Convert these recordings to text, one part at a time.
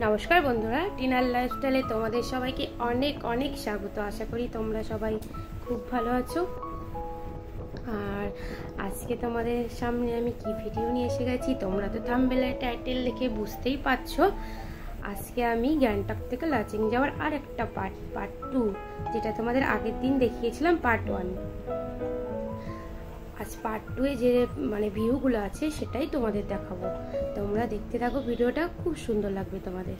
नमस्कार बंधुरा टीनार लाइफस्टाइले तुम्हारे सबाइके अनेक अनेक स्वागत। आशा करी तोमरा सबाई खूब भालो आछो। और आज के तुम्हारे सामने आमी की भिडियो निये एसे गेছি তোমরা তো থাম্বনেলের টাইটেল দেখে বুঝতেই পারছো। আজকে আমি গ্যাংটক থেকে লাচেং যাওয়ার আরেকটা পার্ট 2 যেটা তোমাদের আগের দিন দেখিয়েছিলাম পার্ট 1। आज पार्ट 2 যে মানে ভিউগুলো আছে সেটাই তোমাদের দেখাবো। তোমরা দেখতে থাকো, ভিডিওটা খুব সুন্দর লাগবে তোমাদের।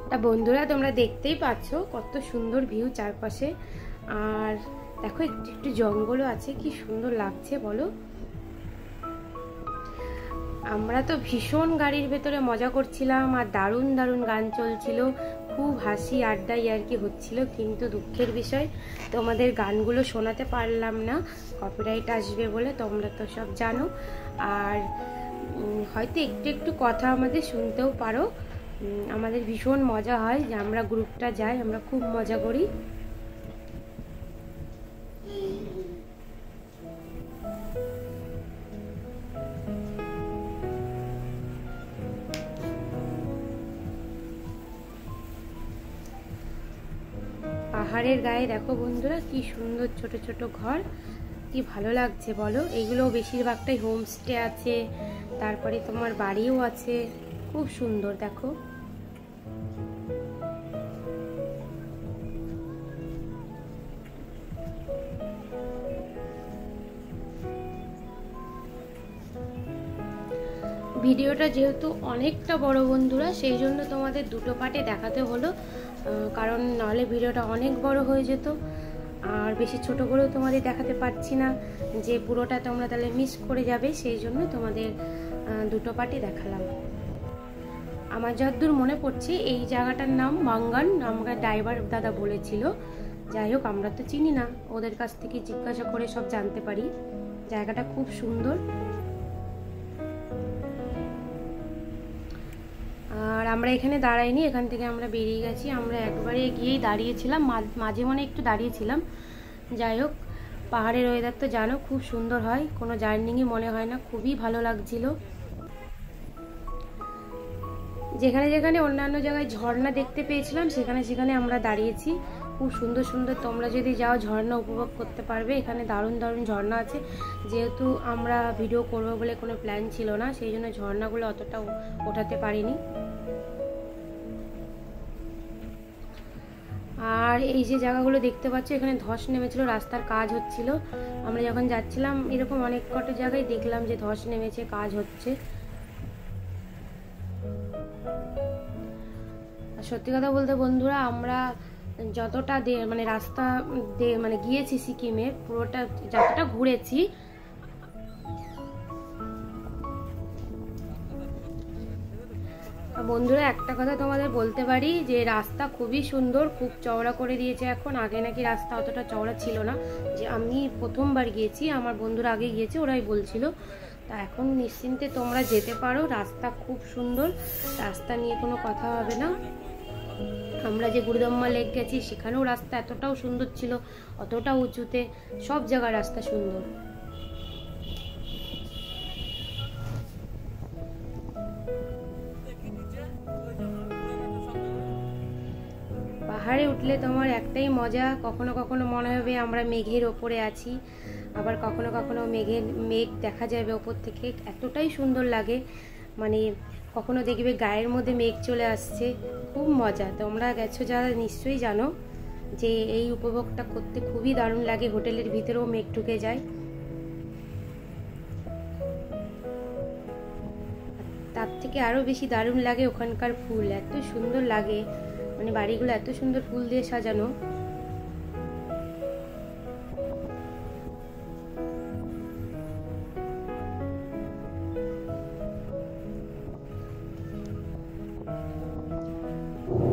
তা বন্ধুরা তোমরা দেখতেই পাচ্ছো কত সুন্দর ভিউ চারপাশে। আর দেখো একটু একটু জঙ্গলও আছে, কি সুন্দর লাগছে বলো। আমরা তো ভীষণ গাড়ির ভেতরে মজা করছিলাম আর দারুণ দারুণ গান চলছিল, খুব হাসি আড্ডা ইয়ার্কি হচ্ছিল। কিন্তু দুঃখের বিষয় তোমাদের গানগুলো শোনাতে পারলাম না, কপিরাইট আসবে বলে, তোমরা তো সব জানো। আর হয়তো একটু একটু কথা আমাদের শুনতেও পারো। আমাদের ভীষণ মজা হয় যে আমরা গ্রুপটা যাই, আমরা খুব মজা করি। পাহাড়ের গায়ে দেখো বন্ধুরা কি সুন্দর ছোট ছোট ঘর, কি ভালো লাগছে বলো। এগুলো বেশিরভাগটাই হোমস্টে আছে, তারপরে তোমার বাড়িও আছে, খুব সুন্দর দেখো। ভিডিওটা যেহেতু অনেকটা বড় বন্ধুরা, সেই জন্য তোমাদের দুটো পার্টে দেখাতে হলো, কারণ নাহলে ভিডিওটা অনেক বড় হয়ে যেত। আর বেশি ছোট করেও তোমাদের দেখাতে পারছি না, যে পুরোটা তোমরা তাহলে মিস করে যাবে, সেই জন্য তোমাদের দুটো পার্টে দেখালাম। আমার যতদূর মনে পড়ছে এই জায়গাটার নাম মাঙ্গান, আমাকে ড্রাইভার দাদা বলেছিল। যাই হোক আমরা তো চিনি না, ওদের কাছ থেকে জিজ্ঞাসা করে সব জানতে পারি। জায়গাটা খুব সুন্দর। আর আমরা এখানে দাঁড়াইনি, এখান থেকে আমরা বেরিয়ে গেছি। আমরা একবারে গিয়েই দাঁড়িয়েছিলাম, মাঝে মনে একটু দাঁড়িয়েছিলাম। যাই হোক পাহাড়ের ওয়েদার তো জানো খুব সুন্দর হয়, কোনো জার্নিংই মনে হয় না, খুবই ভালো লাগছিল। যেখানে যেখানে অন্যান্য জায়গায় ঝর্ণা দেখতে পেয়েছিলাম সেখানে সেখানে আমরা দাঁড়িয়েছি। খুব সুন্দর সুন্দর, তোমরা যদি যাও ঝর্ণা উপভোগ করতে পারবে। এখানে দারুণ দারুণ ঝর্ণা আছে। যেহেতু আমরা ভিডিও করবো বলে কোনো প্ল্যান ছিল না, সেই জন্য ঝর্ণাগুলো অতটা ওঠাতে পারিনি। আর এই যে জায়গাগুলো দেখতে পাচ্ছ, এখানে ধস নেমেছিল, রাস্তার কাজ হচ্ছিল। আমরা যখন যাচ্ছিলাম এরকম অনেক কটা জায়গায় দেখলাম যে ধস নেমেছে, কাজ হচ্ছে। সত্যি কথা বলতে বন্ধুরা, আমরা যতটা মানে রাস্তা মানে গিয়েছি সিকিমে, পুরোটা যতটা ঘুরেছি, বন্ধুরা একটা কথা তোমাদের বলতে পারি যে রাস্তা খুবই সুন্দর, খুব চওড়া করে দিয়েছে এখন। আগে নাকি রাস্তা অতটা চওড়া ছিল না, যে আমি প্রথমবার গিয়েছি, আমার বন্ধুরা আগে গিয়েছে, ওরাই বলছিল। তা এখন নিশ্চিন্তে তোমরা যেতে পারো, রাস্তা খুব সুন্দর, রাস্তা নিয়ে কোনো কথা হবে না। আমরা যে গুরুদম্মা লেক গেছি সেখানেও রাস্তা এতটাও সুন্দর ছিল, অতটা উঁচুতে, সব জায়গার রাস্তা সুন্দর। পাহাড়ে উঠলে তোমার একটাই মজা, কখনো কখনো মনে হবে আমরা মেঘের ওপরে আছি, আবার কখনো কখনো মেঘ দেখা যাবে ওপর থেকে, এতটাই সুন্দর লাগে। মানে কখনো দেখবে গায়ের মধ্যে মেঘ চলে আসছে, খুব মজা। তোমরা গেছো যারা নিশ্চয়ই জানো যে এই উপভোগটা করতে খুবই দারুণ লাগে। হোটেলের ভিতরেও মেঘ ঢুকে যায়। তার থেকে আরও বেশি দারুণ লাগে ওখানকার ফুল, এত সুন্দর লাগে, মানে বাড়িগুলো এত সুন্দর ফুল দিয়ে সাজানো।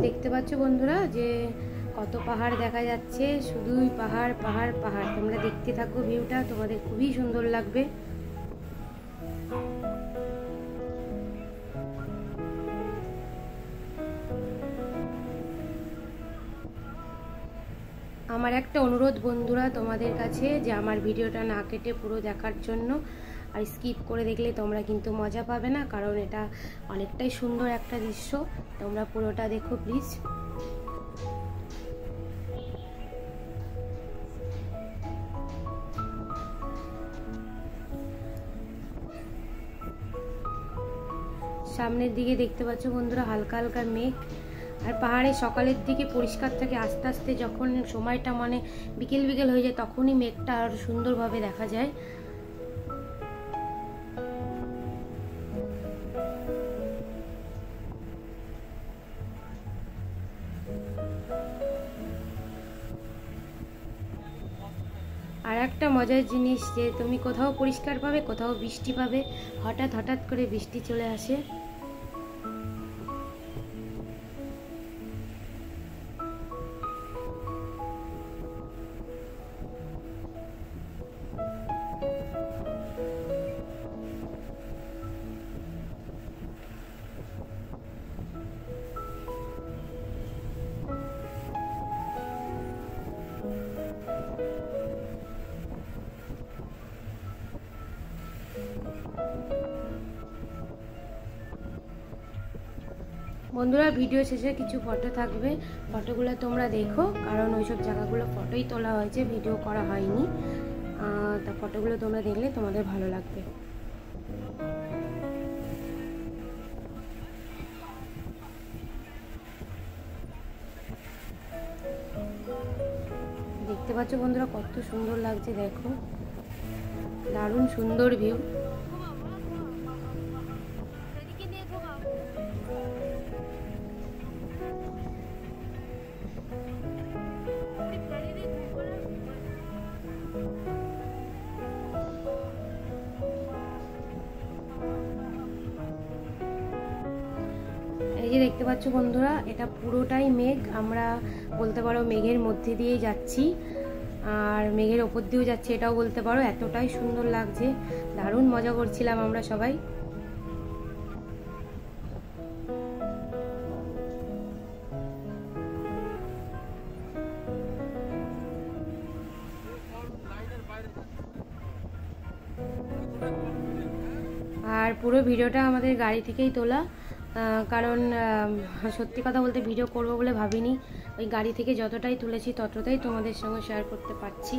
দেখতে পাচ্ছ বন্ধুরা যে কত পাহাড় দেখা যাচ্ছে, শুধুই পাহাড় পাহাড় পাহাড়। তোমরা দেখতে থাকো ভিউটা, তোমাদের খুবই সুন্দর লাগবে। আমার একটা অনুরোধ বন্ধুরা তোমাদের কাছে, যে আমার ভিডিওটা না কেটে পুরো দেখার জন্য। আর স্কিপ করে দেখলে তোমরা কিন্তু মজা পাবে না, কারণ এটা অনেকটাই সুন্দর একটা দৃশ্য। তোমরা পুরোটা দেখো প্লিজ। সামনের দিকে দেখতে পাচ্ছ বন্ধুরা হালকা হালকা মেঘ। আর পাহাড়ে সকালের দিকে পরিষ্কার থাকে, আস্তে আস্তে যখন সময়টা মানে বিকেল বিকেল হয়ে যায় তখনই মেঘটা আরো সুন্দরভাবে দেখা যায়। আর একটা মজার জিনিস যে তুমি কোথাও পরিষ্কার পাবে, কোথাও বৃষ্টি পাবে, হঠাৎ হঠাৎ করে বৃষ্টি চলে আসে। বন্ধুরা ভিডিও শেষে কিছু ফটো থাকবে, ফটোগুলো তোমরা দেখো, কারণ ওইসব জায়গাগুলো ফটোই তোলা হয়েছে, ভিডিও করা হয়নি। তা ফটোগুলো তোমরা দেখলে তোমাদের ভালো লাগবে। দেখতে পাচ্ছ বন্ধুরা কত সুন্দর লাগছে, দেখো দারুণ সুন্দর ভিউ। এই যে দেখতে পাচ্ছ বন্ধুরা এটা পুরোটাই মেঘ, আমরা বলতে পারো মেঘের মধ্যে দিয়ে যাচ্ছি, আর মেঘের ওপর দিয়েও যাচ্ছি এটাও বলতে পারো। এতটাই সুন্দর লাগছে, দারুণ মজা করছিলাম আমরা সবাই। আর পুরো ভিডিওটা আমাদের গাড়ি থেকেই তোলা, কারণ সত্যি কথা বলতে ভিডিও করব বলে ভাবিনি। ওই গাড়ি থেকে যতটাই তুলেছি ততটাই তোমাদের সঙ্গে শেয়ার করতে পারছি।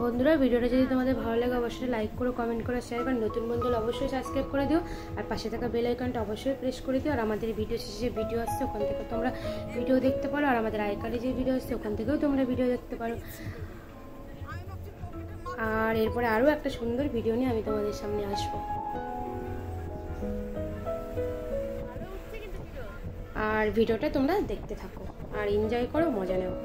বন্ধুরা ভিডিওটা যদি তোমাদের ভালো লাগে অবশ্যই লাইক করো, কমেন্ট করো, শেয়ার করো। নতুন বন্ধুরা অবশ্যই সাবস্ক্রাইব করে দিও, আর পাশে থাকা বেল আইকনটা অবশ্যই প্রেস করে দিও। আর আমাদের ভিডিও শেষে ভিডিও আসছে ওখান থেকে তোমরা ভিডিও দেখতে পারো, আর আমাদের আইকার্ডে যে ভিডিও আসছে ওখান থেকেও তোমরা ভিডিও দেখতে পারো। আর এরপরে আরও একটা সুন্দর ভিডিও নিয়ে আমি তোমাদের সামনে আসবো। আর ভিডিওটা তোমরা দেখতে থাকো আর এনজয় করো, মজা নেও।